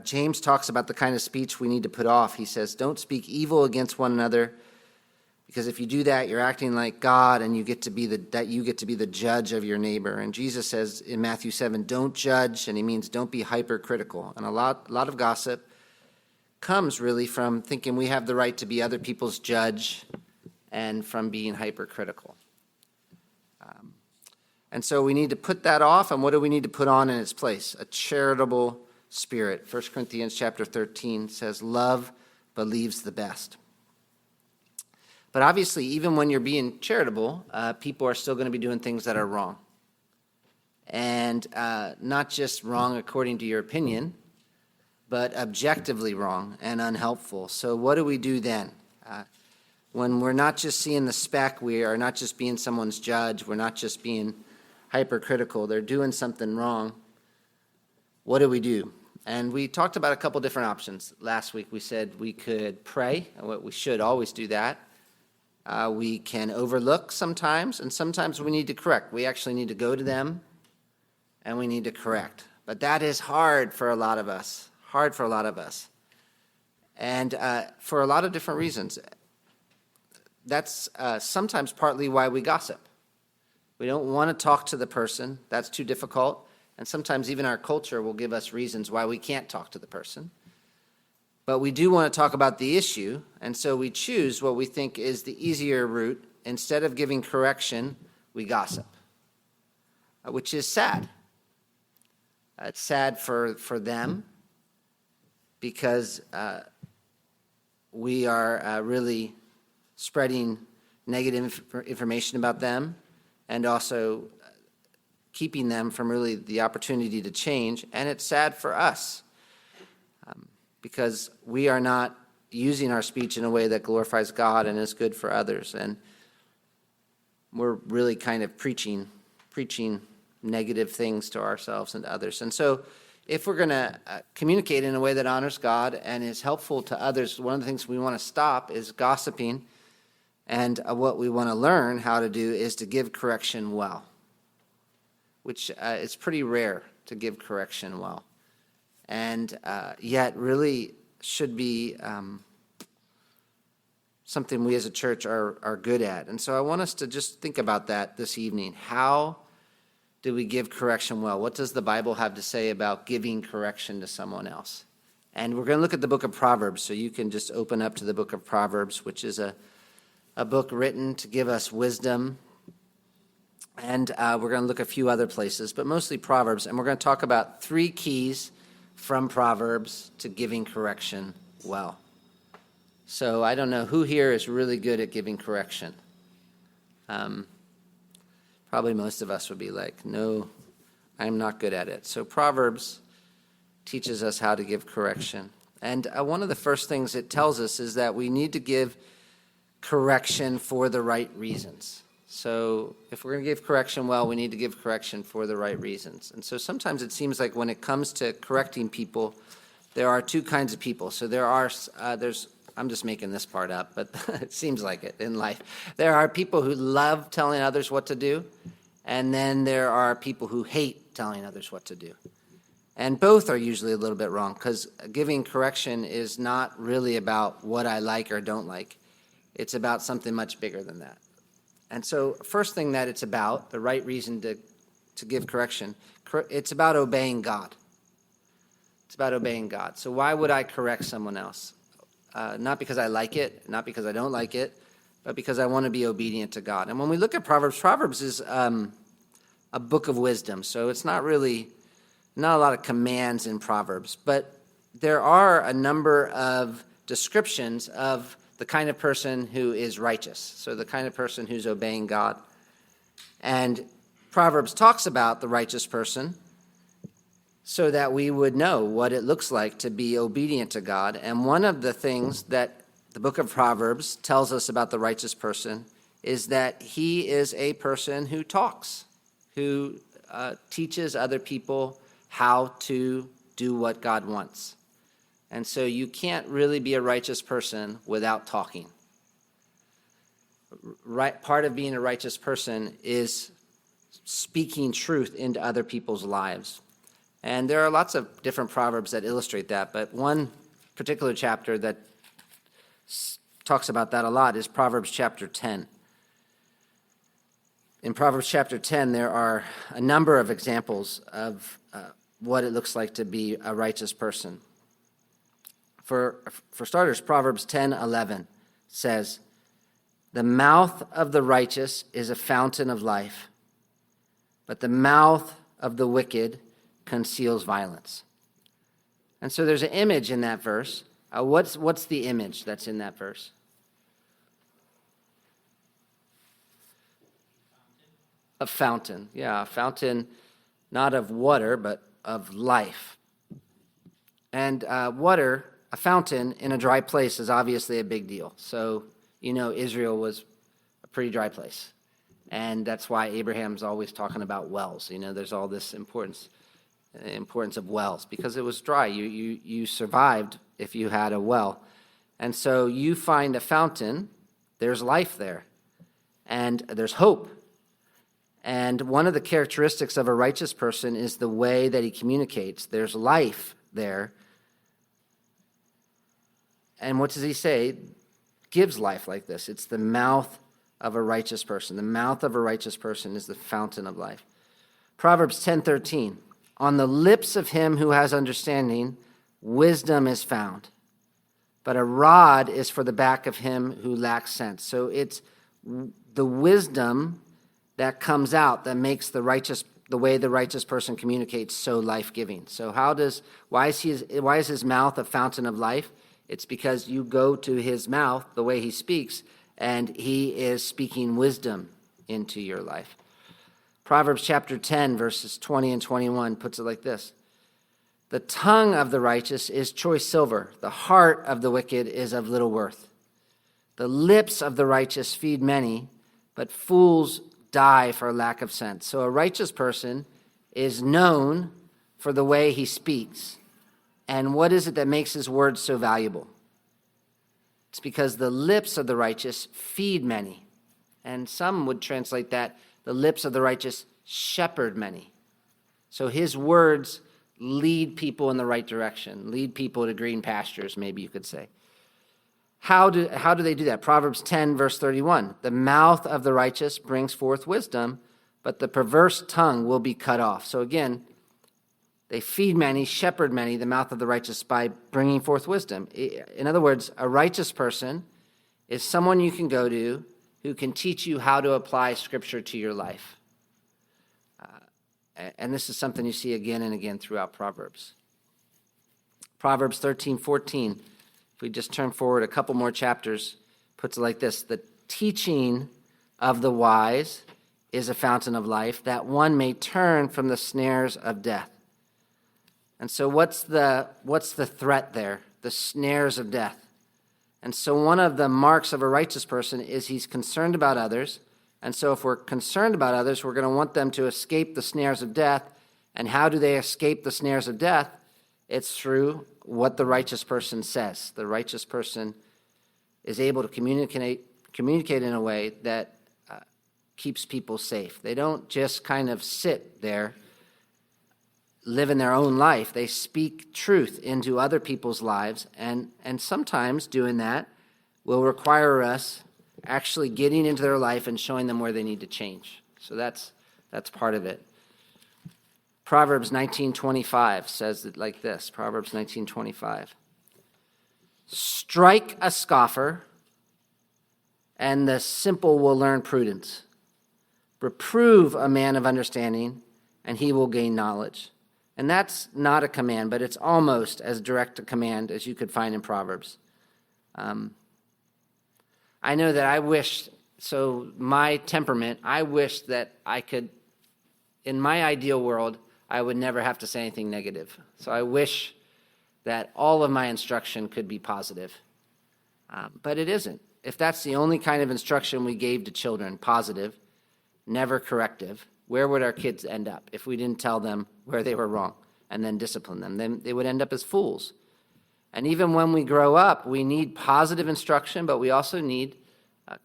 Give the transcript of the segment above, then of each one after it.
James talks about the kind of speech we need to put off. He says, don't speak evil against one another, because if you do that, you're acting like God, and you get to be the judge of your neighbor. And Jesus says in Matthew 7, don't judge, and he means don't be hypercritical. And a lot of gossip comes really from thinking we have the right to be other people's judge and from being hypercritical. And so we need to put that off, and what do we need to put on in its place? A charitable spirit. 1 Corinthians chapter 13 says, love believes the best. But obviously, even when you're being charitable, people are still going to be doing things that are wrong. And not just wrong according to your opinion, but objectively wrong and unhelpful. So what do we do then? When we're not just seeing the speck, we are not just being someone's judge, we're not just being hypercritical, they're doing something wrong. What do we do? And we talked about a couple different options. Last week we said we could pray, and we should always do that. We can overlook sometimes, and sometimes we need to correct. We actually need to go to them, and we need to correct. But that is hard for a lot of us, and for a lot of different reasons. That's sometimes partly why we gossip. We don't want to talk to the person. That's too difficult. And sometimes even our culture will give us reasons why we can't talk to the person. But we do want to talk about the issue, and so we choose what we think is the easier route. Instead of giving correction, we gossip, which is sad. It's sad for them because we are really spreading negative information about them and also keeping them from really the opportunity to change. And it's sad for us because we are not using our speech in a way that glorifies God and is good for others. And we're really kind of preaching negative things to ourselves and to others. And so if we're going to communicate in a way that honors God and is helpful to others, one of the things we want to stop is gossiping. And what we want to learn how to do is to give correction well, which is pretty rare to give correction well. And yet really should be something we as a church are good at. And so I want us to just think about that this evening. How do we give correction well? What does the Bible have to say about giving correction to someone else? And we're going to look at the book of Proverbs, so you can just open up to the book of Proverbs, which is a book written to give us wisdom. And we're going to look at a few other places, but mostly Proverbs. And we're going to talk about 3 keys from Proverbs to giving correction well. So I don't know who here is really good at giving correction. Probably most of us would be like, no, I'm not good at it. So Proverbs teaches us how to give correction. And one of the first things it tells us is that we need to give correction for the right reasons. So if we're going to give correction well, we need to give correction for the right reasons. And so sometimes it seems like when it comes to correcting people, there are 2 kinds of people. So I'm just making this part up, but it seems like it in life. There are people who love telling others what to do, and then there are people who hate telling others what to do. And both are usually a little bit wrong, because giving correction is not really about what I like or don't like. It's about something much bigger than that. And so first thing that it's about, the right reason to give correction, it's about obeying God. It's about obeying God. So why would I correct someone else? Not because I like it, not because I don't like it, but because I want to be obedient to God. And when we look at Proverbs, Proverbs is a book of wisdom. So it's not a lot of commands in Proverbs, but there are a number of descriptions of the kind of person who is righteous, so the kind of person who's obeying God. And Proverbs talks about the righteous person so that we would know what it looks like to be obedient to God. And one of the things that the book of Proverbs tells us about the righteous person is that he is a person who talks, who teaches other people how to do what God wants. And so you can't really be a righteous person without talking. Part of being a righteous person is speaking truth into other people's lives. And there are lots of different Proverbs that illustrate that, but one particular chapter that talks about that a lot is Proverbs chapter 10. In Proverbs chapter 10, there are a number of examples of what it looks like to be a righteous person. For starters, Proverbs 10:11 says, "The mouth of the righteous is a fountain of life, but the mouth of the wicked conceals violence." And so there's an image in that verse. What's the image that's in that verse? A fountain. Yeah, a fountain, not of water, but of life. And water, a fountain in a dry place is obviously a big deal. So, Israel was a pretty dry place. And that's why Abraham's always talking about wells. There's all this importance of wells, because it was dry. You survived if you had a well. And so you find a fountain, there's life there, and there's hope. And one of the characteristics of a righteous person is the way that he communicates. There's life there. And what does he say? Gives life like this. It's the mouth of a righteous person. The mouth of a righteous person is the fountain of life. Proverbs 10:13. "On the lips of him who has understanding, wisdom is found, but a rod is for the back of him who lacks sense." So it's the wisdom that comes out that makes the way the righteous person communicates so life-giving. So why is his mouth a fountain of life? It's because you go to his mouth, the way he speaks, and he is speaking wisdom into your life. Proverbs chapter 10, verses 20 and 21 puts it like this: "The tongue of the righteous is choice silver. The heart of the wicked is of little worth. The lips of the righteous feed many, but fools die for lack of sense." So a righteous person is known for the way he speaks. And what is it that makes his words so valuable? It's because the lips of the righteous feed many. And some would translate that, the lips of the righteous shepherd many. So his words lead people in the right direction, lead people to green pastures, maybe you could say. How do they do that? Proverbs 10, verse 31. "The mouth of the righteous brings forth wisdom, but the perverse tongue will be cut off." So again, they feed many, shepherd many, the mouth of the righteous, by bringing forth wisdom. In other words, a righteous person is someone you can go to who can teach you how to apply Scripture to your life. And this is something you see again and again throughout Proverbs. Proverbs 13:14. If we just turn forward a couple more chapters, puts it like this: "The teaching of the wise is a fountain of life, that one may turn from the snares of death." And so what's the threat there? The snares of death. And so one of the marks of a righteous person is he's concerned about others. And so if we're concerned about others, we're going to want them to escape the snares of death. And how do they escape the snares of death? It's through what the righteous person says. The righteous person is able to communicate in a way that keeps people safe. They don't just kind of sit there, live in their own life. They speak truth into other people's lives, and sometimes doing that will require us actually getting into their life and showing them where they need to change. So that's part of it. Proverbs 19:25 says it like this. Proverbs 19:25. "Strike a scoffer, and the simple will learn prudence. Reprove a man of understanding, and he will gain knowledge." And that's not a command, but it's almost as direct a command as you could find in Proverbs. I know that my temperament, I wish that I could, in my ideal world, I would never have to say anything negative. So I wish that all of my instruction could be positive. But it isn't. If that's the only kind of instruction we gave to children, positive, never corrective, where would our kids end up if we didn't tell them where they were wrong and then discipline them? Then they would end up as fools. And even when we grow up, we need positive instruction, but we also need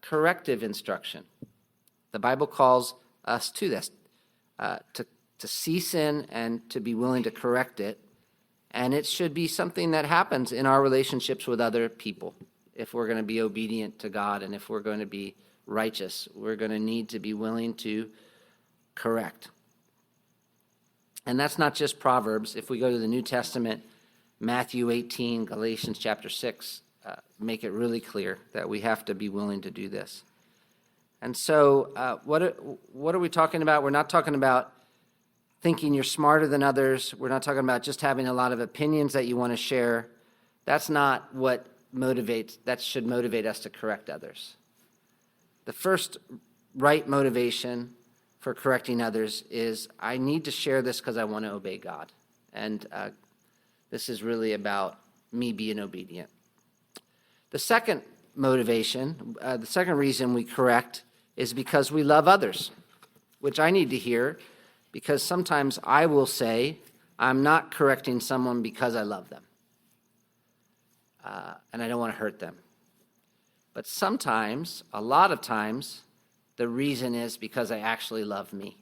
corrective instruction. The Bible calls us to this, see sin and to be willing to correct it. And it should be something that happens in our relationships with other people. If we're going to be obedient to God and if we're going to be righteous, we're going to need to be willing to correct. And that's not just Proverbs. If we go to the New Testament, Matthew 18, Galatians chapter 6, make it really clear that we have to be willing to do this. And so what are we talking about? We're not talking about thinking you're smarter than others. We're not talking about just having a lot of opinions that you want to share. That's not what that should motivate us to correct others. The first right motivation for correcting others is I need to share this because I want to obey God. And this is really about me being obedient. The second motivation, the second reason we correct is because we love others, which I need to hear because sometimes I will say I'm not correcting someone because I love them and I don't want to hurt them. But sometimes, a lot of times, the reason is because I actually love me.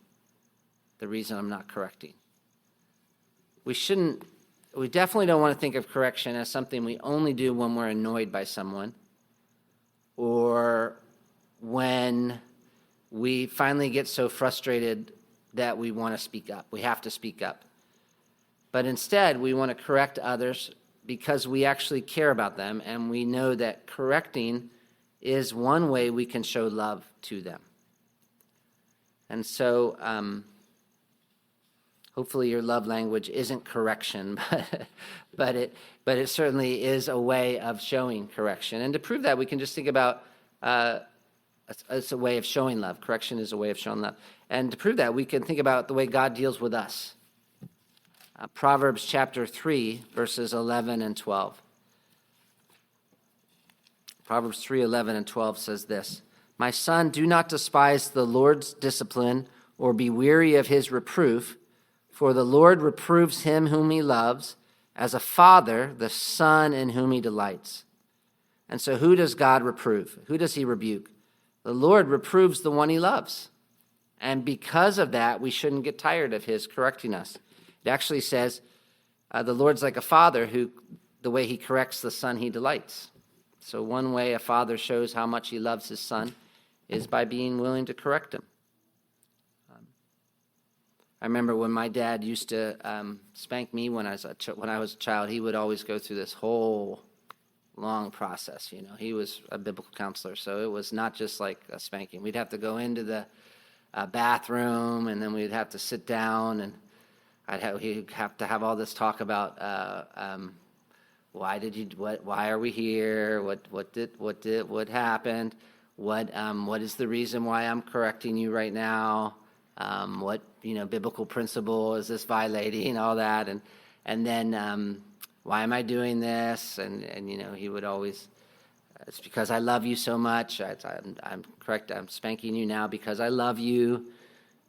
The reason I'm not correcting. We definitely don't want to think of correction as something we only do when we're annoyed by someone or when we finally get so frustrated that we want to speak up. We have to speak up. But instead, we want to correct others because we actually care about them and we know that correcting is one way we can show love to them. And so hopefully your love language isn't correction, but it certainly is a way of showing correction. And to prove that, we can just think about it's a way of showing love. Correction is a way of showing love. And to prove that, we can think about the way God deals with us. Proverbs chapter 3, verses 11 and 12. Proverbs 3, 11 and 12 says this, "My son, do not despise the Lord's discipline or be weary of his reproof, for the Lord reproves him whom he loves, as a father the son in whom he delights." And so who does God reprove? Who does he rebuke? The Lord reproves the one he loves. And because of that, we shouldn't get tired of his correcting us. It actually says the Lord's like a father who, the way he corrects the son he delights. So one way a father shows how much he loves his son is by being willing to correct him. I remember when my dad used to spank me when I was a child, he would always go through this whole long process. You know, he was a biblical counselor, so it was not just like a spanking. We'd have to go into the bathroom, and then we'd have to sit down, and he'd have to have all this talk about why are we here? What happened? What is the reason why I'm correcting you right now? What biblical principle is this violating? All that, and then why am I doing this? And he would always, it's because I love you so much. I'm correct. I'm spanking you now because I love you.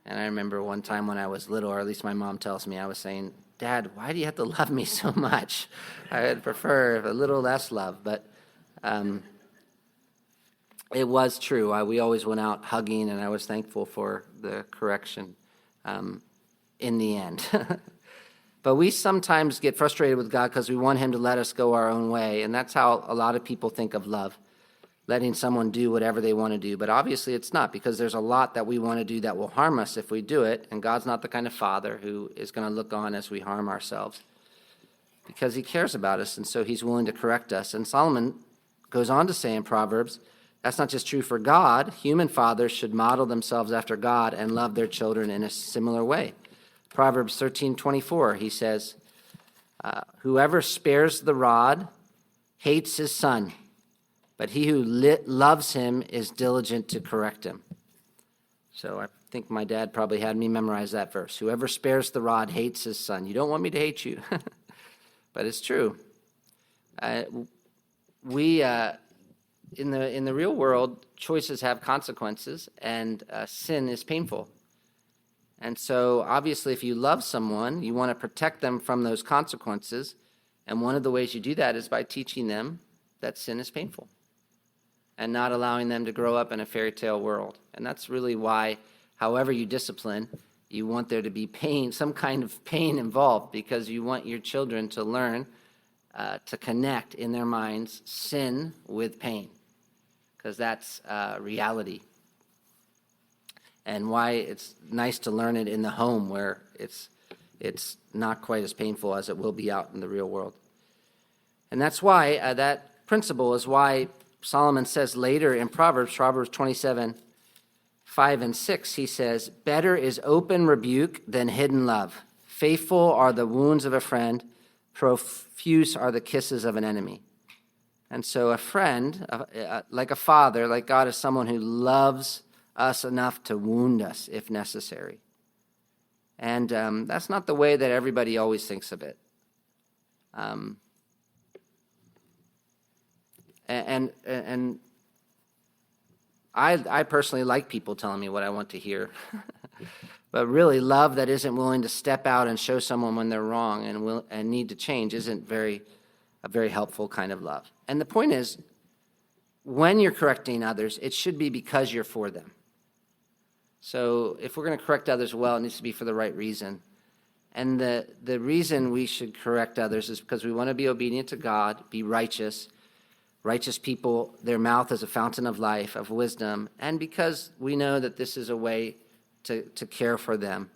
And I remember one time when I was little, or at least my mom tells me, I was saying, "Dad, why do you have to love me so much? I would prefer a little less love." But it was true. We always went out hugging, and I was thankful for the correction in the end. But we sometimes get frustrated with God because we want him to let us go our own way. And that's how a lot of people think of love, letting someone do whatever they want to do. But obviously it's not, because there's a lot that we want to do that will harm us if we do it. And God's not the kind of father who is going to look on as we harm ourselves, because he cares about us, and so he's willing to correct us. And Solomon goes on to say in Proverbs, that's not just true for God. Human fathers should model themselves after God and love their children in a similar way. Proverbs 13:24, he says, "Whoever spares the rod hates his son, but he who loves him is diligent to correct him." So I think my dad probably had me memorize that verse. Whoever spares the rod hates his son. You don't want me to hate you, but it's true. In the real world, choices have consequences, and sin is painful. And so obviously if you love someone, you want to protect them from those consequences. And one of the ways you do that is by teaching them that sin is painful and not allowing them to grow up in a fairy tale world. And that's really why, however you discipline, You want there to be pain, some kind of pain involved, because you want your children to learn to connect in their minds sin with pain, because that's reality. And why it's nice to learn it in the home where it's not quite as painful as it will be out in the real world. And that's why that principle is why Solomon says later in Proverbs 27, 5 and 6, he says, "Better is open rebuke than hidden love. Faithful are the wounds of a friend, profuse are the kisses of an enemy." And so a friend, like a father, like God, is someone who loves us enough to wound us if necessary. And that's not the way that everybody always thinks of it. And I personally like people telling me what I want to hear. But really, love that isn't willing to step out and show someone when they're wrong and need to change isn't a very helpful kind of love. And the point is, when you're correcting others, it should be because you're for them. So if we're going to correct others well, it needs to be for the right reason. And the reason we should correct others is because we want to be obedient to God, be righteous. Righteous people, their mouth is a fountain of life, of wisdom, and because we know that this is a way to care for them.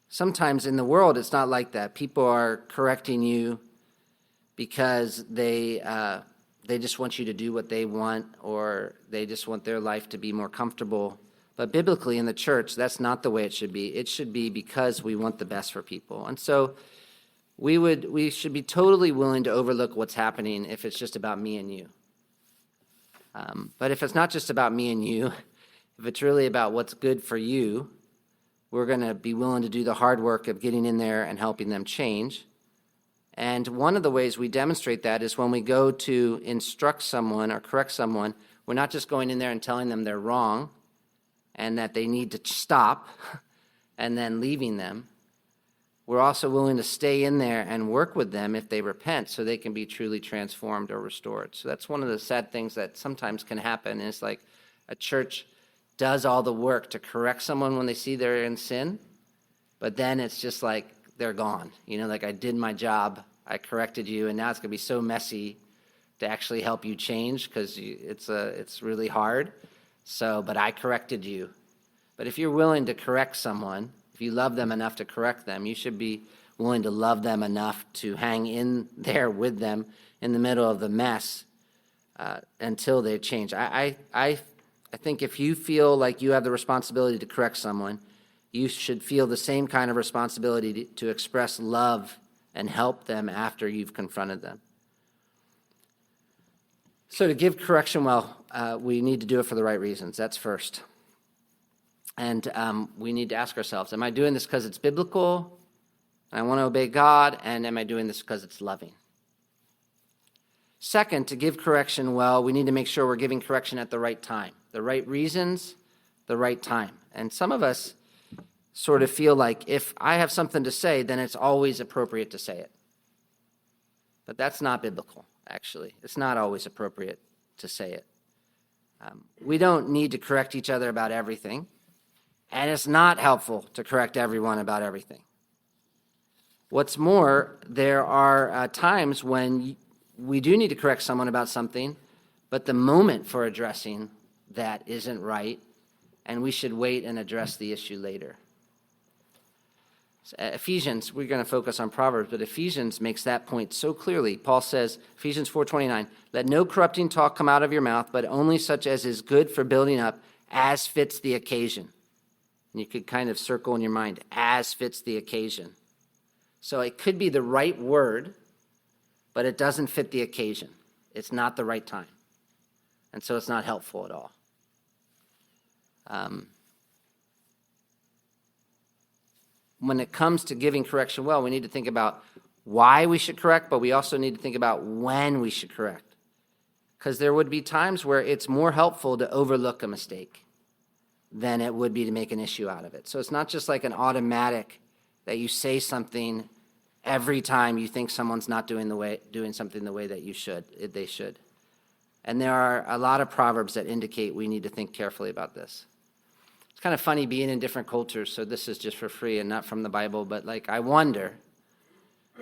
Sometimes in the world, it's not like that. People are correcting you because they just want you to do what they want, or they just want their life to be more comfortable. But biblically in the church, that's not the way it should be. It should be because we want the best for people. And so we should be totally willing to overlook what's happening if it's just about me and you. But if it's not just about me and you, if it's really about what's good for you, we're going to be willing to do the hard work of getting in there and helping them change. And one of the ways we demonstrate that is when we go to instruct someone or correct someone, we're not just going in there and telling them they're wrong and that they need to stop and then leaving them. We're also willing to stay in there and work with them if they repent so they can be truly transformed or restored. So that's one of the sad things that sometimes can happen. Is like a church does all the work to correct someone when they see they're in sin, but then it's just like they're gone. Like I did my job, I corrected you, and now it's going to be so messy to actually help you change because it's really hard. But I corrected you. But if you're willing to correct someone, if you love them enough to correct them, you should be willing to love them enough to hang in there with them in the middle of the mess until they change. I think if you feel like you have the responsibility to correct someone, you should feel the same kind of responsibility to express love and help them after you've confronted them. So to give correction well, we need to do it for the right reasons. That's first. And we need to ask ourselves, am I doing this because it's biblical, and I want to obey God, and am I doing this because it's loving? Second, to give correction well, we need to make sure we're giving correction at the right time. The right reasons, the right time. And some of us sort of feel like if I have something to say, then it's always appropriate to say it. But that's not biblical, actually. It's not always appropriate to say it. We don't need to correct each other about everything. And it's not helpful to correct everyone about everything. What's more, there are times when we do need to correct someone about something, but the moment for addressing that isn't right, and we should wait and address the issue later. So Ephesians, we're going to focus on Proverbs, but Ephesians makes that point so clearly. Paul says, Ephesians 4:29, "Let no corrupting talk come out of your mouth, but only such as is good for building up, as fits the occasion." And you could kind of circle in your mind, as fits the occasion. So it could be the right word, but it doesn't fit the occasion. It's not the right time. And so it's not helpful at all. When it comes to giving correction well, we need to think about why we should correct, but we also need to think about when we should correct. Because there would be times where it's more helpful to overlook a mistake than it would be to make an issue out of it. So it's not just like an automatic that you say something every time you think someone's not doing something the way that they should. And there are a lot of Proverbs that indicate we need to think carefully about this. It's kind of funny being in different cultures, so this is just for free and not from the Bible, but like I wonder,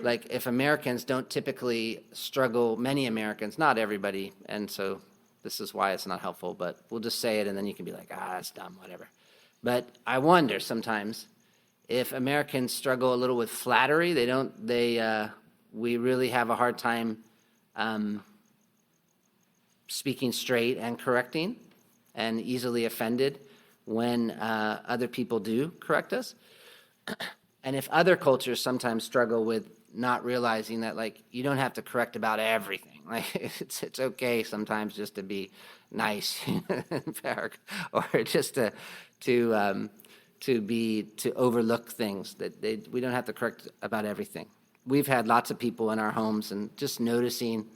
like if Americans don't typically struggle, many Americans, not everybody, and so this is why it's not helpful, but we'll just say it and then you can be like, that's dumb, whatever. But I wonder sometimes if Americans struggle a little with flattery. We really have a hard time speaking straight and correcting, and easily offended when other people do correct us. And if other cultures sometimes struggle with not realizing that, like, you don't have to correct about everything. Like, it's okay sometimes just to be nice, or just to overlook things. We don't have to correct about everything. We've had lots of people in our homes, and just noticing,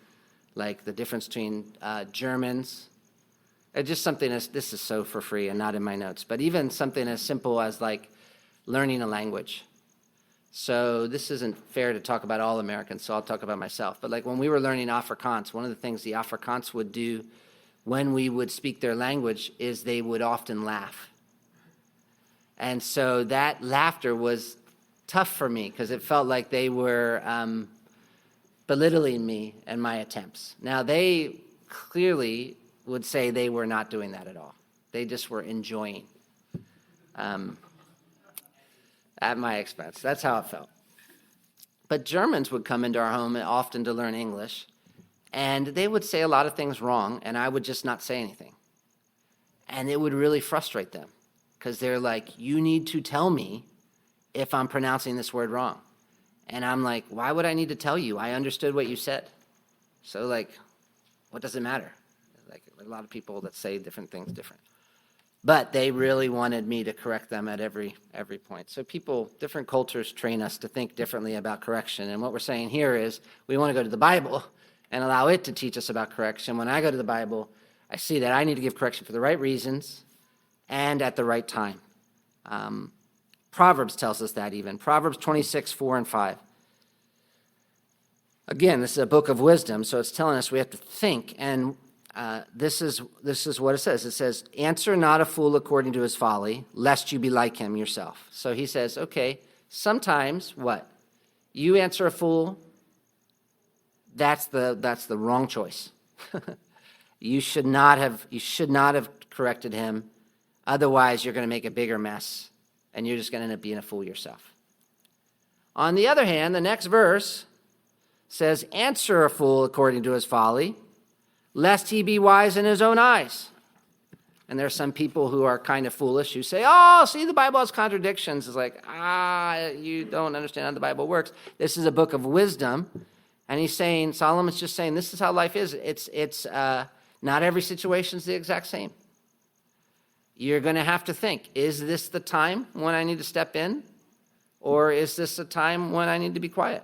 like, the difference between Germans. Just something this is so for free and not in my notes, but even something as simple as like learning a language. So this isn't fair to talk about all Americans, so I'll talk about myself. But like when we were learning Afrikaans, one of the things the Afrikaans would do when we would speak their language is they would often laugh. And so that laughter was tough for me because it felt like they were belittling me and my attempts. Now, they clearly would say they were not doing that at all. They just were enjoying at my expense. That's how it felt. But Germans would come into our home often to learn English, and they would say a lot of things wrong, and I would just not say anything. And it would really frustrate them because they're like, you need to tell me if I'm pronouncing this word wrong. And I'm like, why would I need to tell you? I understood what you said. So, like, what does it matter? Like, a lot of people that say different things different. But they really wanted me to correct them at every point. So different cultures train us to think differently about correction. And what we're saying here is we want to go to the Bible and allow it to teach us about correction. When I go to the Bible, I see that I need to give correction for the right reasons and at the right time. Proverbs tells us that even. Proverbs 26, 4 and 5. Again, this is a book of wisdom, so it's telling us we have to think. And this is what it says. It says, answer not a fool according to his folly, lest you be like him yourself. So he says, okay, sometimes what? You answer a fool, that's the wrong choice. You should not have corrected him. Otherwise, you're going to make a bigger mess, and you're just going to end up being a fool yourself. On the other hand, the next verse says, answer a fool according to his folly, lest he be wise in his own eyes. And there are some people who are kind of foolish who say, oh, see, the Bible has contradictions. It's like, you don't understand how the Bible works. This is a book of wisdom. And he's saying, Solomon's just saying, this is how life is. It's not every situation is the exact same. You're going to have to think, is this the time when I need to step in? Or is this a time when I need to be quiet?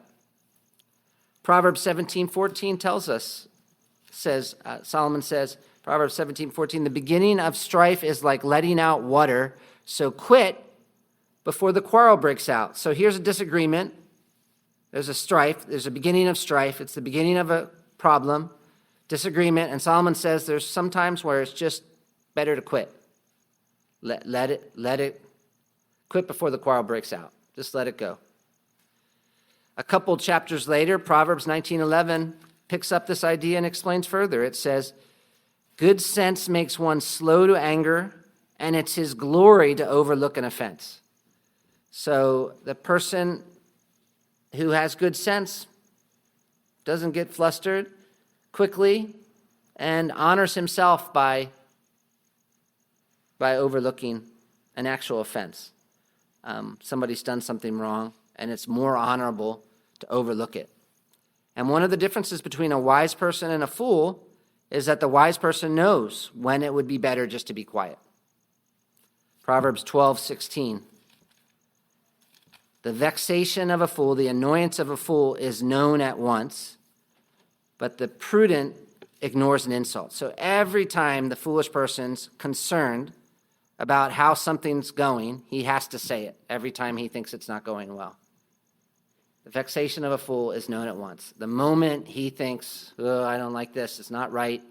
Proverbs 17:14 tells us, Solomon says, Proverbs 17:14, the beginning of strife is like letting out water, so quit before the quarrel breaks out. So here's a disagreement. There's a strife. There's a beginning of strife. It's the beginning of a problem, disagreement. And Solomon says there's some times where it's just better to quit. Let it quit before the quarrel breaks out. Just let it go. A couple chapters later, Proverbs 19:11 picks up this idea and explains further. It says, good sense makes one slow to anger, and it's his glory to overlook an offense. So the person who has good sense doesn't get flustered quickly and honors himself by overlooking an actual offense. Somebody's done something wrong, and it's more honorable to overlook it. And one of the differences between a wise person and a fool is that the wise person knows when it would be better just to be quiet. Proverbs 12:16. The vexation of a fool, the annoyance of a fool is known at once, but the prudent ignores an insult. So every time the foolish person's concerned about how something's going, he has to say it every time he thinks it's not going well. The vexation of a fool is known at once. The moment he thinks, oh, I don't like this, it's not right,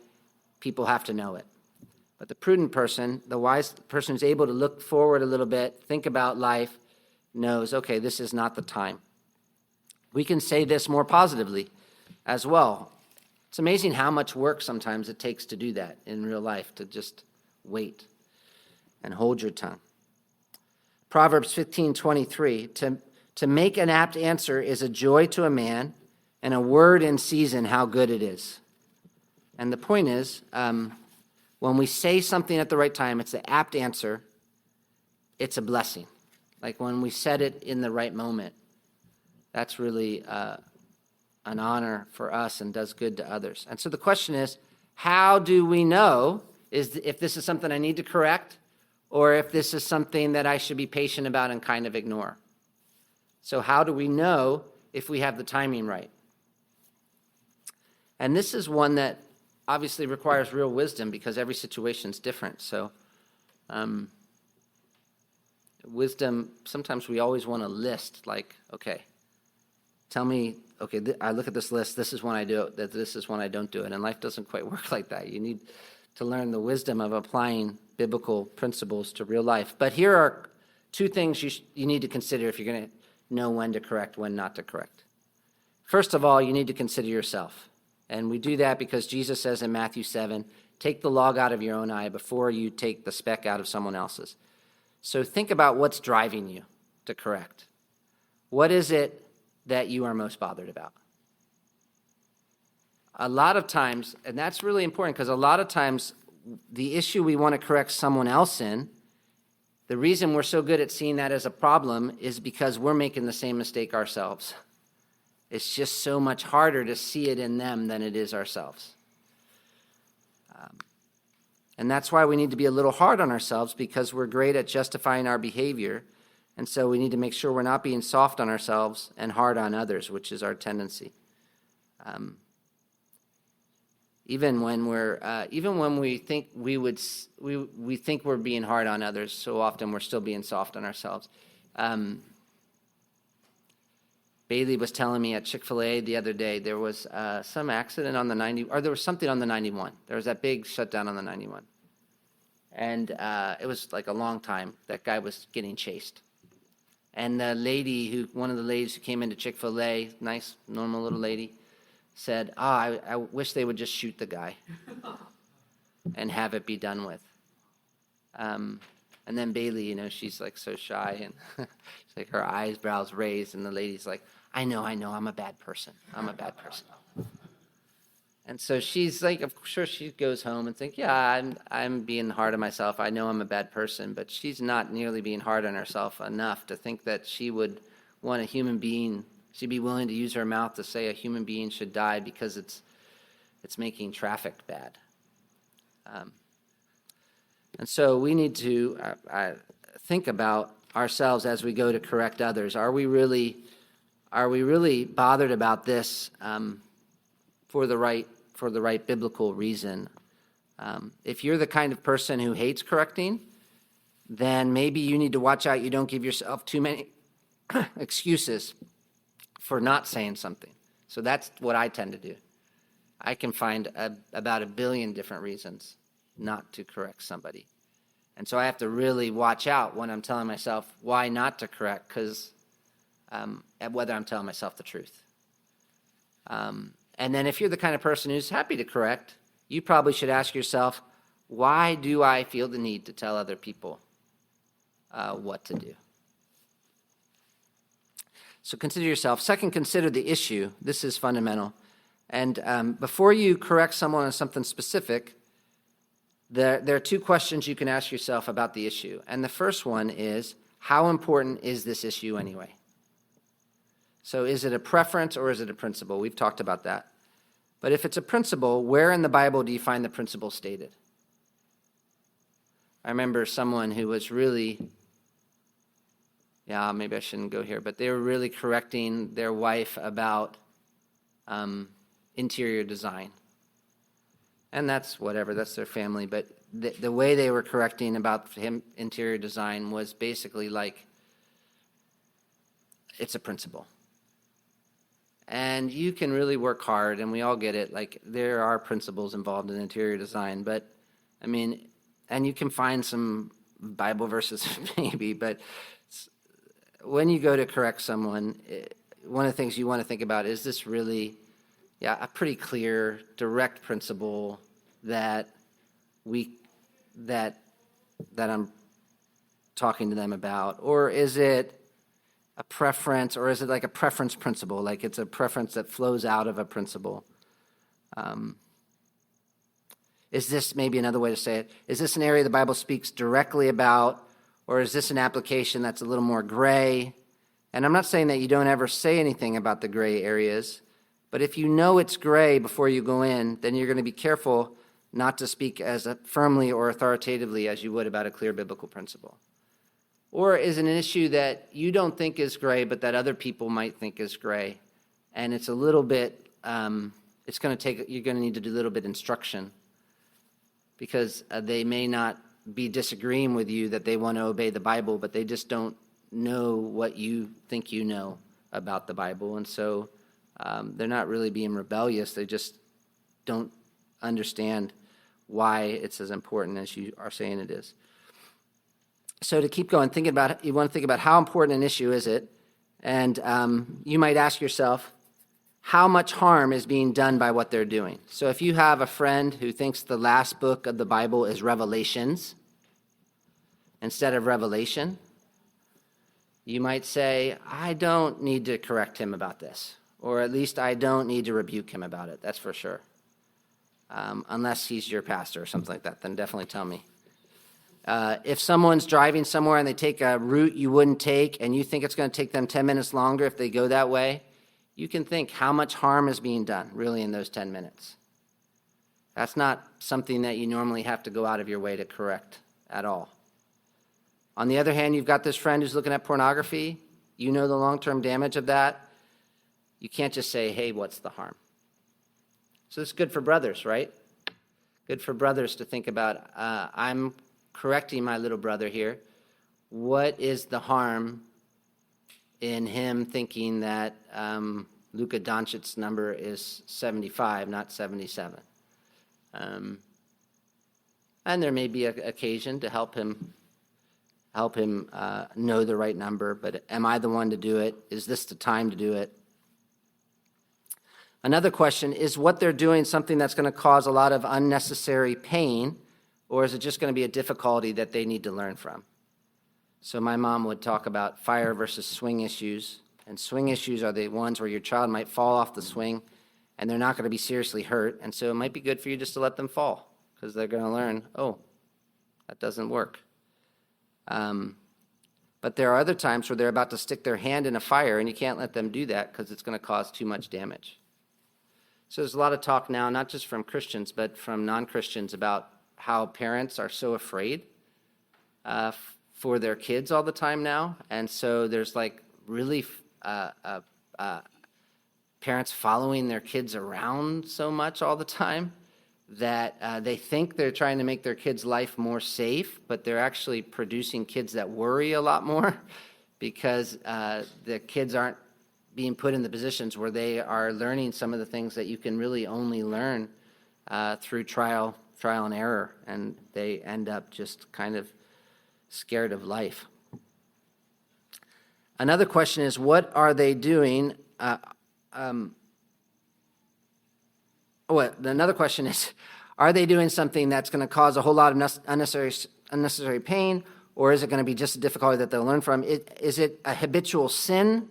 people have to know it. But the prudent person, the wise person who's able to look forward a little bit, think about life, knows, okay, this is not the time. We can say this more positively as well. It's amazing how much work sometimes it takes to do that in real life, to just wait and hold your tongue. Proverbs 15:23, to make an apt answer is a joy to a man, and a word in season, how good it is. And the point is, when we say something at the right time, it's an apt answer, it's a blessing. Like when we said it in the right moment, that's really an honor for us and does good to others. And so the question is, how do we know if this is something I need to correct, or if this is something that I should be patient about and kind of ignore? So how do we know if we have the timing right? And this is one that obviously requires real wisdom because every situation is different. So wisdom, sometimes we always want to list, like, okay, tell me, okay, I look at this list, this is when I do it, this is when I don't do it. And life doesn't quite work like that. You need to learn the wisdom of applying biblical principles to real life. But here are two things you need to consider if you're going to know when to correct, when not to correct. First of all, you need to consider yourself. And we do that because Jesus says in Matthew 7, take the log out of your own eye before you take the speck out of someone else's. So think about what's driving you to correct. What is it that you are most bothered about? A lot of times, and that's really important because a lot of times the issue we want to correct someone else in, the reason we're so good at seeing that as a problem is because we're making the same mistake ourselves. It's just so much harder to see it in them than it is ourselves. And that's why we need to be a little hard on ourselves, because we're great at justifying our behavior. And so we need to make sure we're not being soft on ourselves and hard on others, which is our tendency. Even when we think we think we're being hard on others, so often we're still being soft on ourselves. Bailey was telling me at Chick-fil-A the other day there was some accident on the 90, or there was something on the 91. There was that big shutdown on the 91. And it was like a long time. That guy was getting chased. And one of the ladies who came into Chick-fil-A, nice, normal little lady, said, I wish they would just shoot the guy and have it be done with. And then Bailey, she's like so shy, and she's like her eyebrows raised, and the lady's like, I know, I'm a bad person. And so she's like, of course she goes home and thinks, yeah, I'm being hard on myself. I know I'm a bad person, but she's not nearly being hard on herself enough to think that she would want a human being, she'd be willing to use her mouth to say a human being should die because it's making traffic bad. And so we need to think about ourselves as we go to correct others. Are we really bothered about this for the right biblical reason? If you're the kind of person who hates correcting, then maybe you need to watch out you don't give yourself too many excuses for not saying something. So that's what I tend to do. I can find about 1 billion different reasons not to correct somebody. And so I have to really watch out when I'm telling myself why not to correct, because whether I'm telling myself the truth. And then if you're the kind of person who's happy to correct, you probably should ask yourself, why do I feel the need to tell other people what to do? So consider yourself. Second, consider the issue. This is fundamental. And before you correct someone on something specific, there are two questions you can ask yourself about the issue. And the first one is, how important is this issue anyway? So is it a preference or is it a principle? We've talked about that. But if it's a principle, where in the Bible do you find the principle stated? I remember someone who was really, maybe I shouldn't go here, but they were really correcting their wife about interior design. And that's whatever, that's their family. But the way they were correcting about interior design was basically like, it's a principle. And you can really work hard, and we all get it. Like, there are principles involved in interior design. But, I mean, and you can find some Bible verses maybe, but when you go to correct someone, one of the things you want to think about, is this really a pretty clear, direct principle that I'm talking to them about? Or is it a preference, or is it like a preference principle, like it's a preference that flows out of a principle? Is this, maybe another way to say it, is this an area the Bible speaks directly about, or is this an application that's a little more gray? And I'm not saying that you don't ever say anything about the gray areas, but if you know it's gray before you go in, then you're going to be careful not to speak as firmly or authoritatively as you would about a clear biblical principle. Or is it an issue that you don't think is gray, but that other people might think is gray? And it's a little bit, you're going to need to do a little bit instruction, because they may not be disagreeing with you that they want to obey the Bible, but they just don't know what you think you know about the Bible. And so they're not really being rebellious. They just don't understand why it's as important as you are saying it is. So to keep going, you want to think about how important an issue is it, and you might ask yourself, how much harm is being done by what they're doing? So if you have a friend who thinks the last book of the Bible is Revelations instead of Revelation, you might say, I don't need to correct him about this, or at least I don't need to rebuke him about it, that's for sure. Unless he's your pastor or something like that, then definitely tell me. If someone's driving somewhere and they take a route you wouldn't take, and you think it's going to take them 10 minutes longer if they go that way, you can think how much harm is being done really in those 10 minutes. That's not something that you normally have to go out of your way to correct at all. On the other hand, you've got this friend who's looking at pornography. You know the long-term damage of that. You can't just say, hey, what's the harm? So it's good for brothers, right? Good for brothers to think about, I'm correcting my little brother here. What is the harm in him thinking that Luka Doncic's number is 75, not 77? And there may be an occasion to help him know the right number, but am I the one to do it? Is this the time to do it? Another question, is what they're doing something that's going to cause a lot of unnecessary pain, or is it just going to be a difficulty that they need to learn from? So my mom would talk about fire versus swing issues, and swing issues are the ones where your child might fall off the swing and they're not going to be seriously hurt, and so it might be good for you just to let them fall, because they're going to learn, oh, that doesn't work. But there are other times where they're about to stick their hand in a fire, and you can't let them do that because it's going to cause too much damage. So there's a lot of talk now, not just from Christians, but from non-Christians, about how parents are so afraid for their kids all the time now. And so there's like really parents following their kids around so much all the time that they think they're trying to make their kids' life more safe, but they're actually producing kids that worry a lot more because the kids aren't being put in the positions where they are learning some of the things that you can really only learn through trial and error, and they end up just kind of scared of life. Another question is, what are they doing? Another question is, are they doing something that's going to cause a whole lot of unnecessary pain, or is it going to be just a difficulty that they'll learn from? Is it a habitual sin?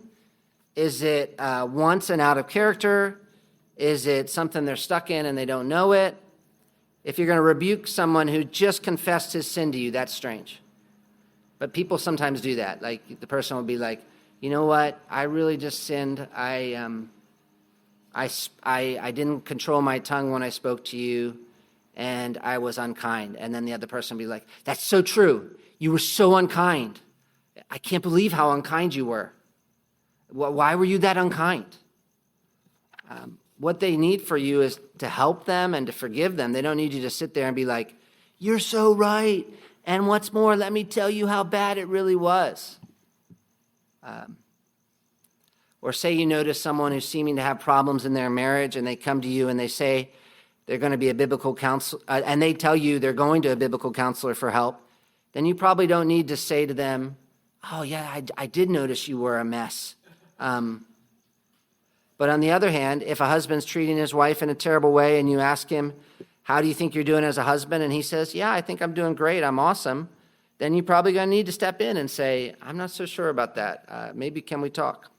Is it once and out of character? Is it something they're stuck in and they don't know it? If you're going to rebuke someone who just confessed his sin to you, that's strange. But people sometimes do that. Like the person will be like, you know what? I really just sinned. I didn't control my tongue when I spoke to you, and I was unkind. And then the other person will be like, that's so true. You were so unkind. I can't believe how unkind you were. Why were you that unkind? What they need for you is to help them and to forgive them. They don't need you to sit there and be like, you're so right. And what's more, let me tell you how bad it really was. Or say you notice someone who's seeming to have problems in their marriage, and they come to you and they say they're going to be a biblical counselor, and they tell you they're going to a biblical counselor for help, then you probably don't need to say to them, oh, yeah, I did notice you were a mess. But on the other hand, if a husband's treating his wife in a terrible way and you ask him, how do you think you're doing as a husband? And he says, yeah, I think I'm doing great. I'm awesome. Then you're probably going to need to step in and say, I'm not so sure about that. Maybe can we talk?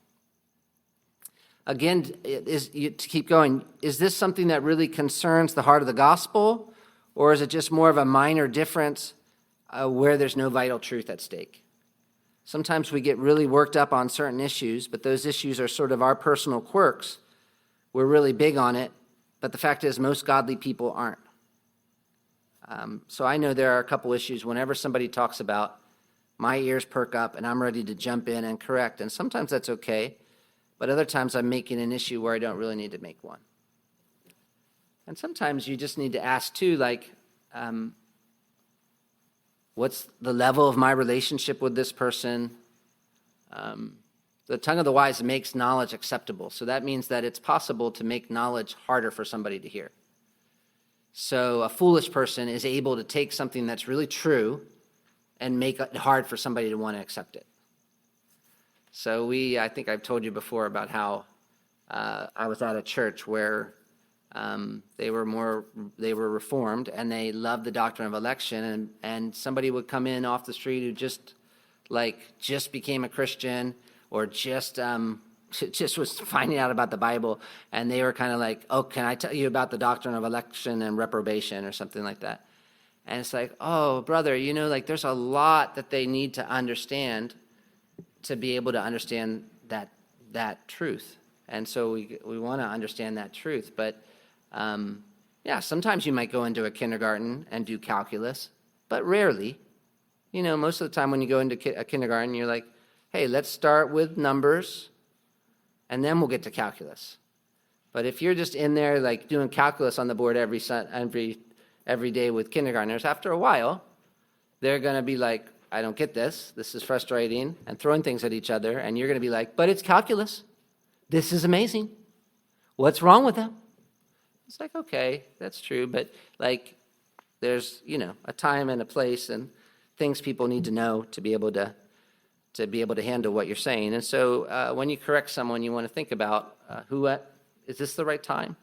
Again, to keep going, is this something that really concerns the heart of the gospel, or is it just more of a minor difference where there's no vital truth at stake? Sometimes we get really worked up on certain issues, but those issues are sort of our personal quirks. We're really big on it, but the fact is most godly people aren't. So I know there are a couple issues whenever somebody talks about, my ears perk up and I'm ready to jump in and correct, and sometimes that's okay, but other times I'm making an issue where I don't really need to make one. And sometimes you just need to ask too, like, what's the level of my relationship with this person? The tongue of the wise makes knowledge acceptable. So that means that it's possible to make knowledge harder for somebody to hear. So a foolish person is able to take something that's really true and make it hard for somebody to want to accept it. So I think I've told you before about how I was at a church where they were Reformed, and they loved the doctrine of election, and somebody would come in off the street who just became a Christian or just was finding out about the Bible, and they were kind of like, oh, can I tell you about the doctrine of election and reprobation or something like that? And it's like, oh, brother, there's a lot that they need to understand to be able to understand that truth. And so we want to understand that truth, but sometimes you might go into a kindergarten and do calculus, but rarely. Most of the time when you go into a kindergarten, you're like, hey, let's start with numbers, and then we'll get to calculus. But if you're just in there like doing calculus on the board every day with kindergartners, after a while, they're going to be like, I don't get this. This is frustrating, and throwing things at each other, and you're going to be like, but it's calculus. This is amazing. What's wrong with them? It's like, okay, that's true, but there's, a time and a place and things people need to know to be able to handle what you're saying. And so when you correct someone, you want to think about is this the right time?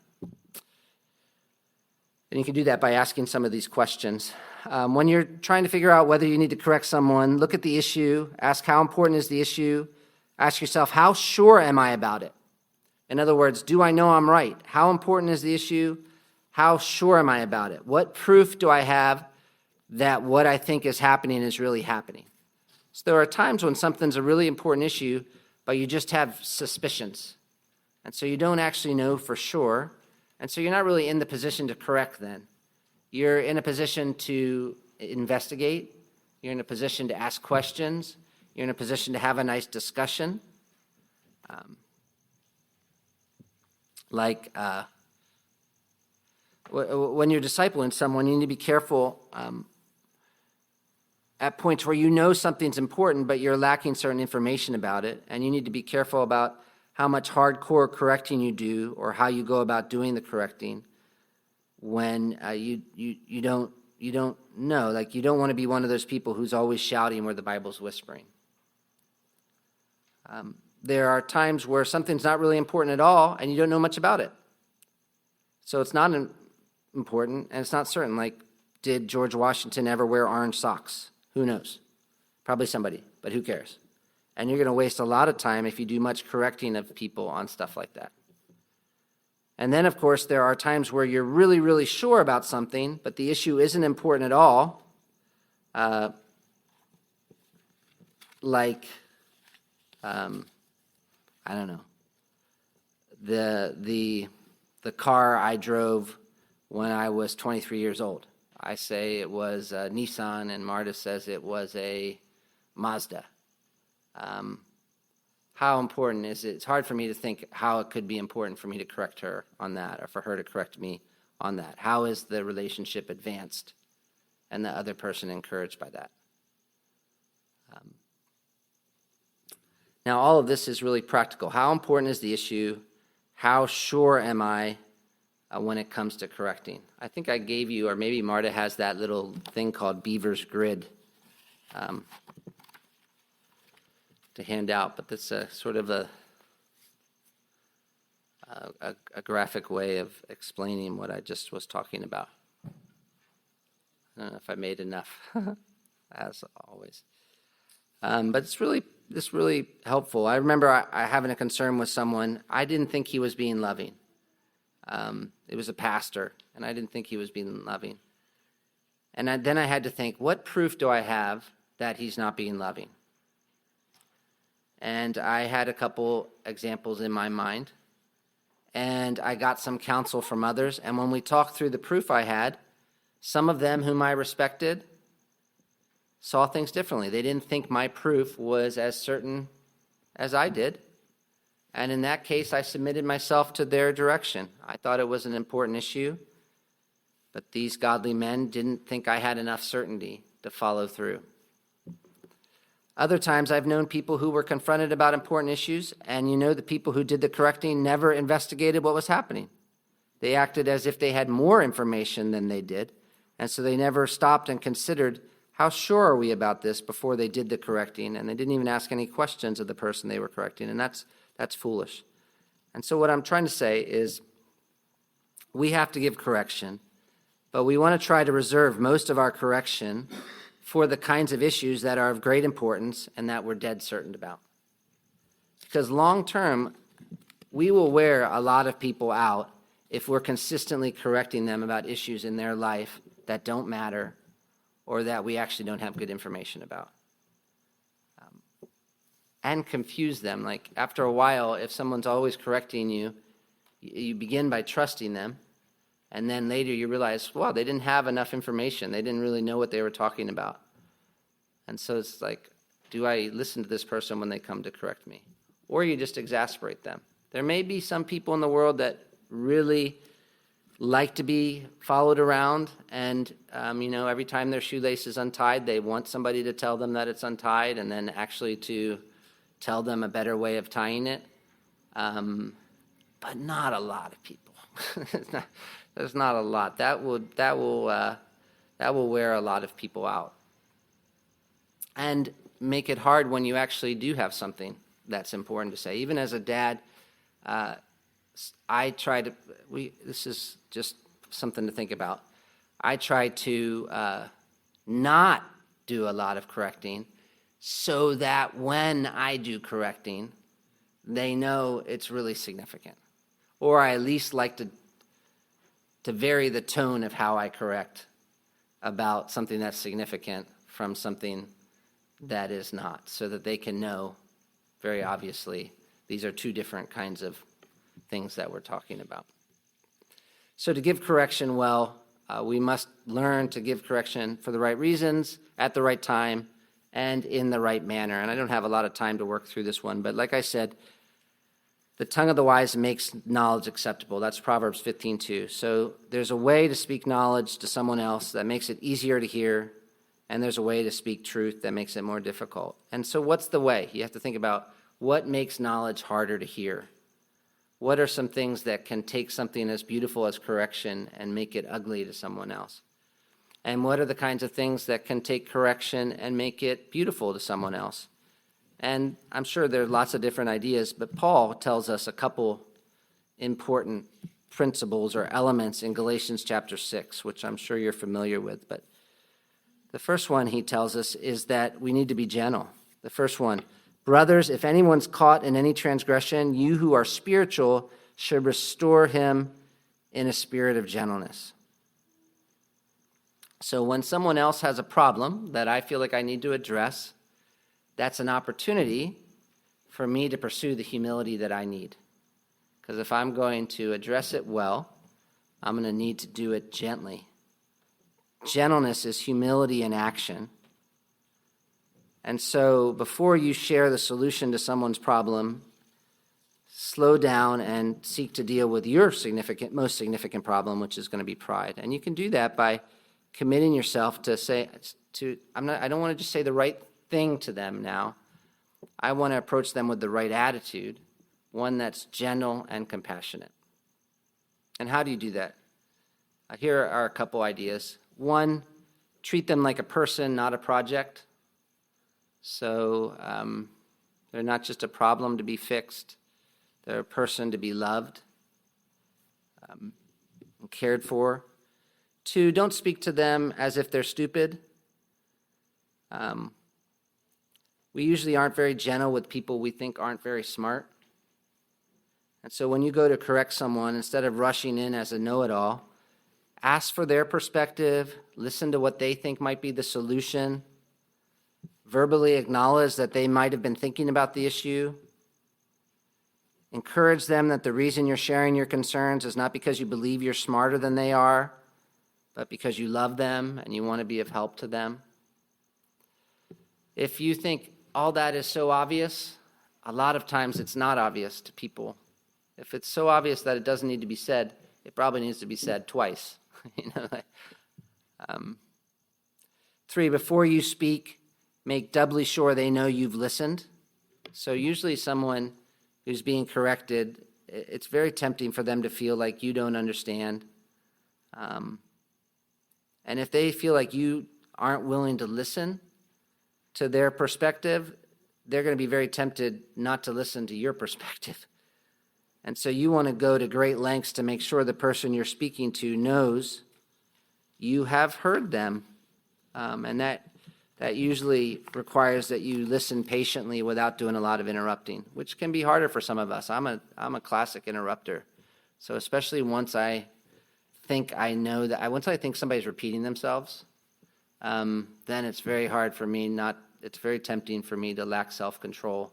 And you can do that by asking some of these questions. When you're trying to figure out whether you need to correct someone, look at the issue, ask how important is the issue, ask yourself, how sure am I about it? In other words, do I know I'm right? How important is the issue? How sure am I about it? What proof do I have that what I think is happening is really happening? So there are times when something's a really important issue, but you just have suspicions. And so you don't actually know for sure. And so you're not really in the position to correct then. You're in a position to investigate. You're in a position to ask questions. You're in a position to have a nice discussion. When you're discipling someone, you need to be careful at points where you know something's important, but you're lacking certain information about it, and you need to be careful about how much hardcore correcting you do or how you go about doing the correcting when you don't know. Like, you don't want to be one of those people who's always shouting where the Bible's whispering. There are times where something's not really important at all, and you don't know much about it. So it's not important, and it's not certain. Like, did George Washington ever wear orange socks? Who knows? Probably somebody, but who cares? And you're going to waste a lot of time if you do much correcting of people on stuff like that. And then, of course, there are times where you're really, really sure about something, but the issue isn't important at all. I don't know. The car I drove when I was 23 years old. I say it was a Nissan, and Marta says it was a Mazda. How important is it? It's hard for me to think how it could be important for me to correct her on that, or for her to correct me on that. How is the relationship advanced and the other person encouraged by that? Now, all of this is really practical. How important is the issue? How sure am I when it comes to correcting. I think I gave you, or maybe Marta has that little thing called Beaver's Grid to hand out, but that's a sort of a graphic way of explaining what I just was talking about. I don't know if I made enough, as always. But it's really helpful. I remember I having a concern with someone. I didn't think he was being loving. It was a pastor, and I didn't think he was being loving. And then I had to think, what proof do I have that he's not being loving? And I had a couple examples in my mind, and I got some counsel from others. And when we talked through the proof I had, some of them whom I respected saw things differently. They didn't think my proof was as certain as I did. And in that case, I submitted myself to their direction. I thought it was an important issue, but these godly men didn't think I had enough certainty to follow through. Other times, I've known people who were confronted about important issues, and the people who did the correcting never investigated what was happening. They acted as if they had more information than they did, and so they never stopped and considered, how sure are we about this, before they did the correcting, and they didn't even ask any questions of the person they were correcting, and that's foolish. And so what I'm trying to say is we have to give correction, but we want to try to reserve most of our correction for the kinds of issues that are of great importance and that we're dead certain about. Because long term, we will wear a lot of people out if we're consistently correcting them about issues in their life that don't matter or that we actually don't have good information about. And confuse them. Like after a while, if someone's always correcting you, you begin by trusting them. And then later you realize, well, they didn't have enough information. They didn't really know what they were talking about. And so it's like, do I listen to this person when they come to correct me? Or you just exasperate them. There may be some people in the world that really like to be followed around, and every time their shoelace is untied, they want somebody to tell them that it's untied and then actually to tell them a better way of tying it. But not a lot of people. There's not a lot. That will wear a lot of people out, and make it hard when you actually do have something that's important to say. Even as a dad, I try to. This is just something to think about. I try to not do a lot of correcting, so that when I do correcting, they know it's really significant, or I at least like to vary the tone of how I correct about something that's significant from something that is not, so that they can know very obviously these are two different kinds of things that we're talking about. So to give correction well, we must learn to give correction for the right reasons, at the right time, and in the right manner. And I don't have a lot of time to work through this one, but like I said, the tongue of the wise makes knowledge acceptable. That's Proverbs 15:2. So there's a way to speak knowledge to someone else that makes it easier to hear, and there's a way to speak truth that makes it more difficult. And so what's the way? You have to think about what makes knowledge harder to hear. What are some things that can take something as beautiful as correction and make it ugly to someone else? And what are the kinds of things that can take correction and make it beautiful to someone else? And I'm sure there are lots of different ideas, but Paul tells us a couple important principles or elements in Galatians chapter 6, which I'm sure you're familiar with. But the first one he tells us is that we need to be gentle. The first one, brothers, if anyone's caught in any transgression, you who are spiritual should restore him in a spirit of gentleness. So when someone else has a problem that I feel like I need to address, that's an opportunity for me to pursue the humility that I need. Because if I'm going to address it well, I'm going to need to do it gently. Gentleness is humility in action. And so before you share the solution to someone's problem, slow down and seek to deal with your most significant problem, which is going to be pride. And you can do that by committing yourself to I don't want to just say the right thing to them now. I want to approach them with the right attitude, one that's gentle and compassionate. And how do you do that? Here are a couple ideas. One, treat them like a person, not a project. So they're not just a problem to be fixed. They're a person to be loved and cared for. Two, don't speak to them as if they're stupid. We usually aren't very gentle with people we think aren't very smart. And so when you go to correct someone, instead of rushing in as a know-it-all, ask for their perspective, listen to what they think might be the solution, verbally acknowledge that they might have been thinking about the issue, encourage them that the reason you're sharing your concerns is not because you believe you're smarter than they are, but because you love them and you want to be of help to them. If you think all that is so obvious, a lot of times it's not obvious to people. If it's so obvious that it doesn't need to be said, it probably needs to be said twice. Three, before you speak, make doubly sure they know you've listened. So usually someone who's being corrected, it's very tempting for them to feel like you don't understand. And if they feel like you aren't willing to listen to their perspective, they're going to be very tempted not to listen to your perspective. And so you want to go to great lengths to make sure the person you're speaking to knows you have heard them. And that usually requires that you listen patiently without doing a lot of interrupting, which can be harder for some of us. I'm a classic interrupter. So especially once I think I know that, once I think somebody's repeating themselves, then it's very hard for me it's very tempting for me to lack self-control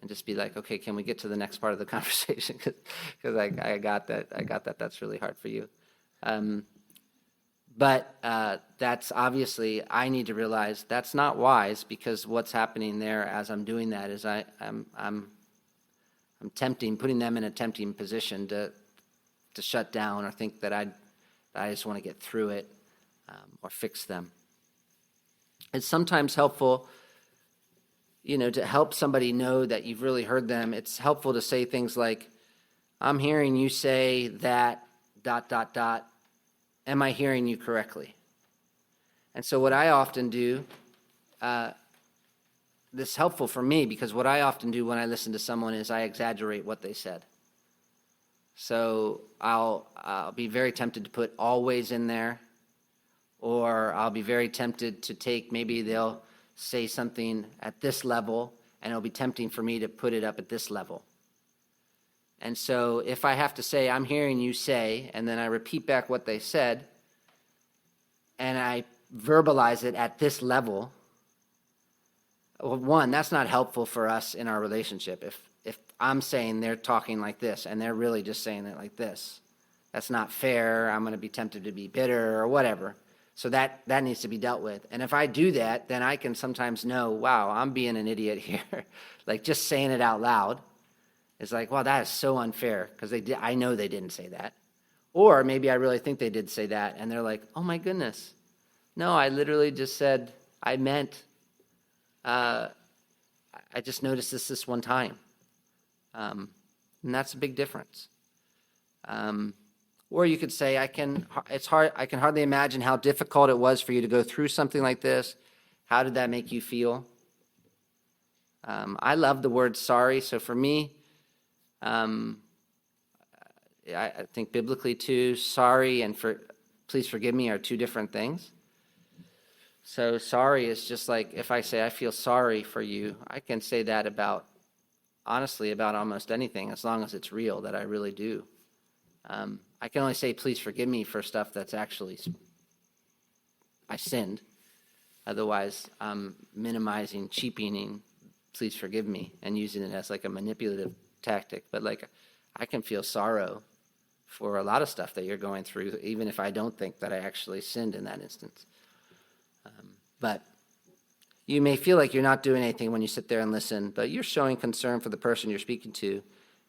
and just be like, okay, can we get to the next part of the conversation? Because I got that that's really hard for you. But that's obviously, I need to realize that's not wise, because what's happening there as I'm doing that is I'm putting them in a tempting position to shut down or think that I just want to get through it or fix them. It's sometimes helpful, to help somebody know that you've really heard them. It's helpful to say things like, I'm hearing you say that ... Am I hearing you correctly? And so what I often do, this is helpful for me, because what I often do when I listen to someone is I exaggerate what they said. So I'll be very tempted to put always in there, or I'll be very tempted to take, maybe they'll say something at this level, and it'll be tempting for me to put it up at this level. And so if I have to say, I'm hearing you say, and then I repeat back what they said, and I verbalize it at this level, well, one, that's not helpful for us in our relationship. If I'm saying they're talking like this, and they're really just saying it like this, that's not fair. I'm going to be tempted to be bitter or whatever. So that needs to be dealt with. And if I do that, then I can sometimes know, wow, I'm being an idiot here. Like just saying it out loud. It's like, wow, that is so unfair, because I know they didn't say that. Or maybe I really think they did say that, and they're like, oh my goodness. No, I literally just said, I meant, I just noticed this one time. And that's a big difference. Or you could say, I can hardly imagine how difficult it was for you to go through something like this. How did that make you feel? I love the word sorry, so for me, I think biblically too, sorry and please forgive me are two different things. So sorry is just like, if I say I feel sorry for you, I can say that honestly about almost anything, as long as it's real, that I really do. I can only say please forgive me for stuff that's actually I sinned. Otherwise, I'm minimizing, cheapening please forgive me and using it as like a manipulative tactic. But like, I can feel sorrow for a lot of stuff that you're going through, even if I don't think that I actually sinned in that instance. But you may feel like you're not doing anything when you sit there and listen, but you're showing concern for the person you're speaking to,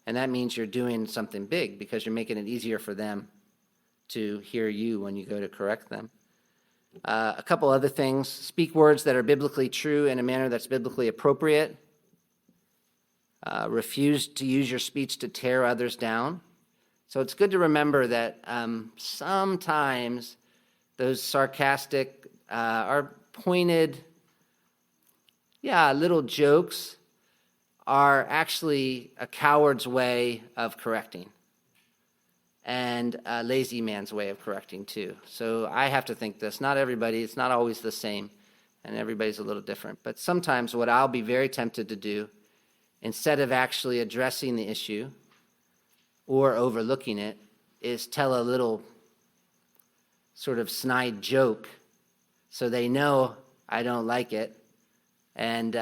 and that means you're doing something big, because you're making it easier for them to hear you when you go to correct them. A couple other things: speak words that are biblically true in a manner that's biblically appropriate. Refuse to use your speech to tear others down. So it's good to remember that sometimes those sarcastic or pointed, little jokes are actually a coward's way of correcting and a lazy man's way of correcting too. So I have to think this. Not everybody, it's not always the same, and everybody's a little different. But sometimes what I'll be very tempted to do, instead of actually addressing the issue or overlooking it, is tell a little sort of snide joke so they know I don't like it, and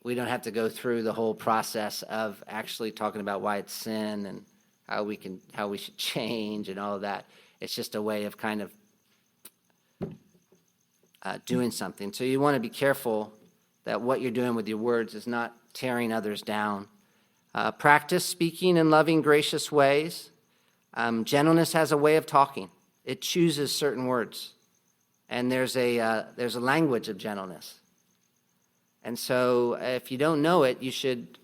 we don't have to go through the whole process of actually talking about why it's sin and how we should change and all of that. It's just a way of kind of doing something. So you want to be careful that what you're doing with your words is not tearing others down. Practice speaking in loving, gracious ways. Gentleness has a way of talking. It chooses certain words, and there's a language of gentleness. And so if you don't know it, you should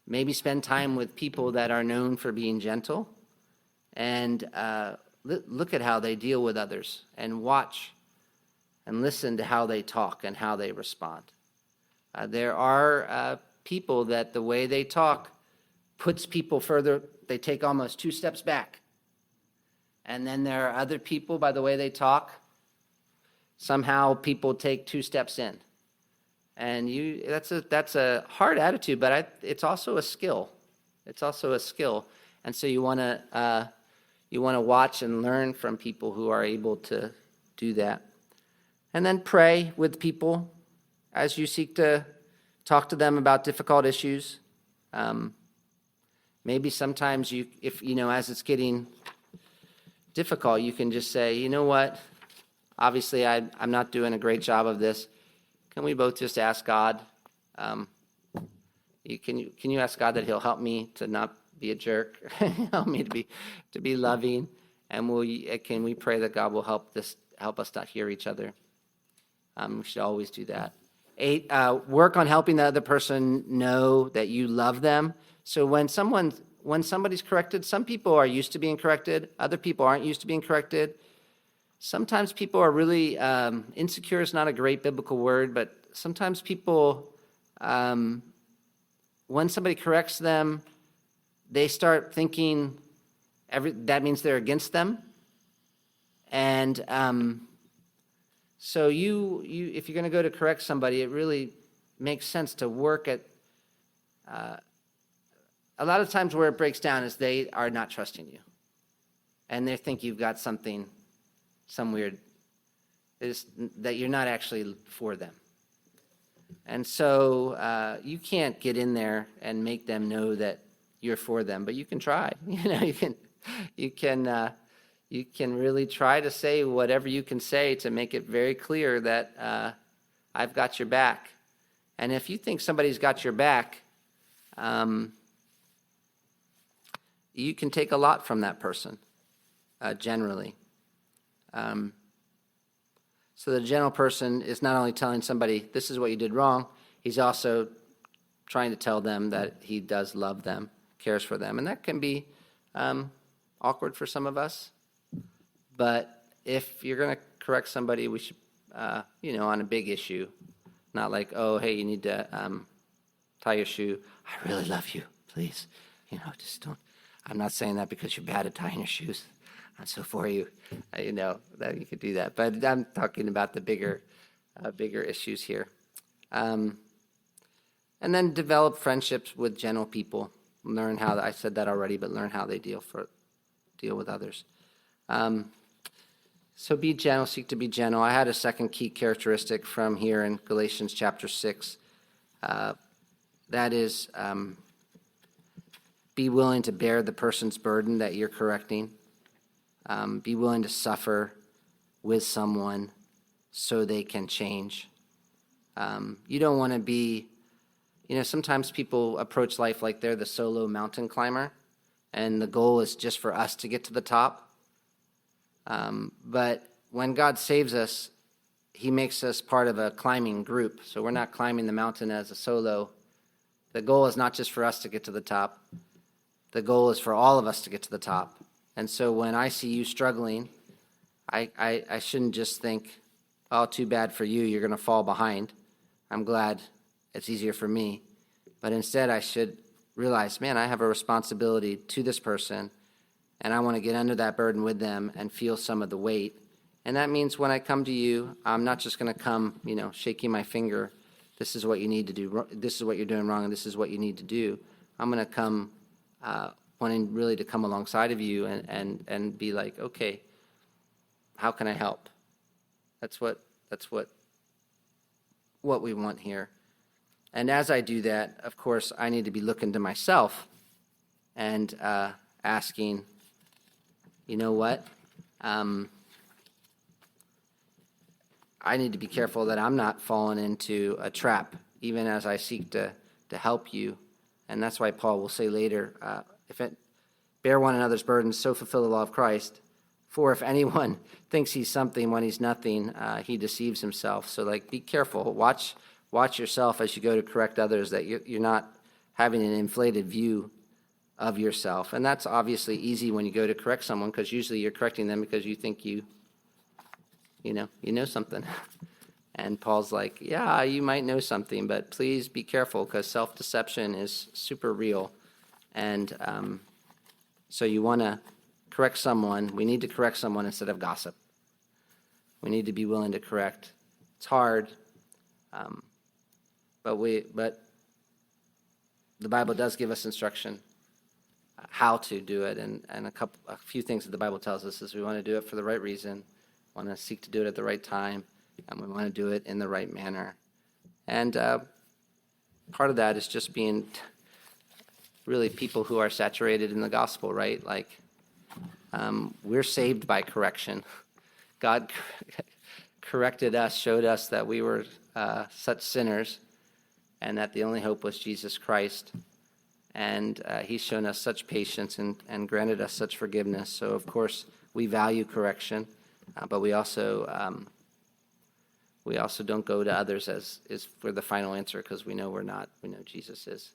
maybe spend time with people that are known for being gentle, and look at how they deal with others, and watch and listen to how they talk and how they respond. There are people that the way they talk puts people further, they take almost 2 steps back. And then there are other people, by the way they talk, somehow people take 2 steps in. And that's a hard attitude, but it's also a skill. It's also a skill. And so you want to watch and learn from people who are able to do that. And then pray with people as you seek to talk to them about difficult issues. Maybe sometimes as it's getting difficult, you can just say, you know what, obviously I'm not doing a great job of this. Can we both just ask God? Can you ask God that He'll help me to not be a jerk, help me to be loving, and can we pray that God will help us not hear each other? We should always do that. 8, work on helping the other person know that you love them. So when somebody's corrected, some people are used to being corrected, other people aren't used to being corrected. Sometimes people are really, insecure is not a great biblical word, but sometimes people, when somebody corrects them, they start thinking that means they're against them. And so you if you're going to go to correct somebody, it really makes sense to work at, a lot of times where it breaks down is they are not trusting you. And they think you've got some weird, that you're not actually for them. And so you can't get in there and make them know that you're for them, but you can try. You can really try to say whatever you can say to make it very clear that I've got your back. And if you think somebody's got your back, you can take a lot from that person, generally. So the gentle person is not only telling somebody, this is what you did wrong, he's also trying to tell them that he does love them, cares for them. And that can be awkward for some of us. But if you're going to correct somebody, we should, on a big issue, not like, oh, hey, you need to tie your shoe. I really love you, please. Just don't. I'm not saying that because you're bad at tying your shoes. I'm so for you. That you could do that. But I'm talking about the bigger issues here. And then develop friendships with gentle people. Learn how, I said that already, but learn how they deal with others. So be gentle, seek to be gentle. I had a second key characteristic from here in Galatians chapter 6. That is, be willing to bear the person's burden that you're correcting. Be willing to suffer with someone so they can change. You don't want to be, sometimes people approach life like they're the solo mountain climber, and the goal is just for us to get to the top. But when God saves us, He makes us part of a climbing group. So we're not climbing the mountain as a solo. The goal is not just for us to get to the top. The goal is for all of us to get to the top. And so when I see you struggling, I shouldn't just think, oh, too bad for you, you're going to fall behind. I'm glad it's easier for me. But instead, I should realize, man, I have a responsibility to this person, and I want to get under that burden with them and feel some of the weight. And that means when I come to you, I'm not just going to come, shaking my finger, this is what you need to do, this is what you're doing wrong, and this is what you need to do. I'm going to come wanting really to come alongside of you and be like, okay, how can I help? That's what we want here. And as I do that, of course, I need to be looking to myself and asking, you know what? I need to be careful that I'm not falling into a trap, even as I seek to help you. And that's why Paul will say later, bear one another's burdens, so fulfill the law of Christ. For if anyone thinks he's something when he's nothing, he deceives himself. So, be careful. Watch yourself as you go to correct others, that you're not having an inflated view of yourself. And that's obviously easy when you go to correct someone, because usually you're correcting them because you think you know something. And Paul's like, yeah, you might know something, but please be careful, because self-deception is super real. And so you want to correct someone. We need to correct someone instead of gossip. We need to be willing to correct. It's hard, but the Bible does give us instruction how to do it, and a few things that the Bible tells us is we want to do it for the right reason, want to seek to do it at the right time, and we want to do it in the right manner. And part of that is just being really people who are saturated in the gospel, right? We're saved by correction. God corrected us, showed us that we were such sinners, and that the only hope was Jesus Christ. And he's shown us such patience and granted us such forgiveness. So, of course, we value correction, but we also don't go to others as for the final answer, because we know we're not. We know Jesus is.